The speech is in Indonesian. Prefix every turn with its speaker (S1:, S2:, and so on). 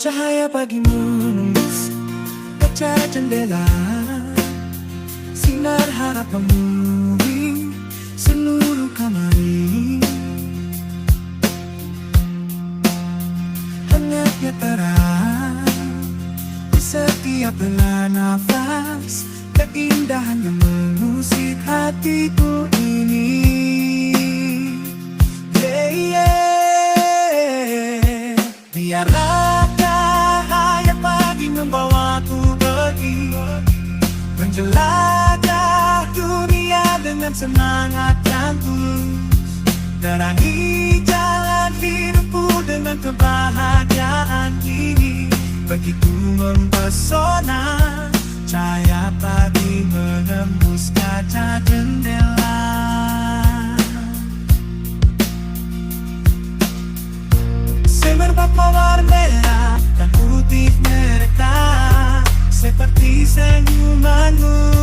S1: Cahaya pagi menembus kaca jendela, sinar harap memenuhi seluruh kamar ini. Hangatnya terang di setiap hela nafas, keindahan yang mengusik hatiku ini. Biarlah cahaya pagi membawaku pergi, menjelajah dunia dengan semangat yang tulus. Terangi jalan hidupku dengan kebahagiaan ini. Begitu mempesona, cahaya pagi menembus kaca jendela. Semerbak mawar merah dan putih mereka, seperti senyumanmu.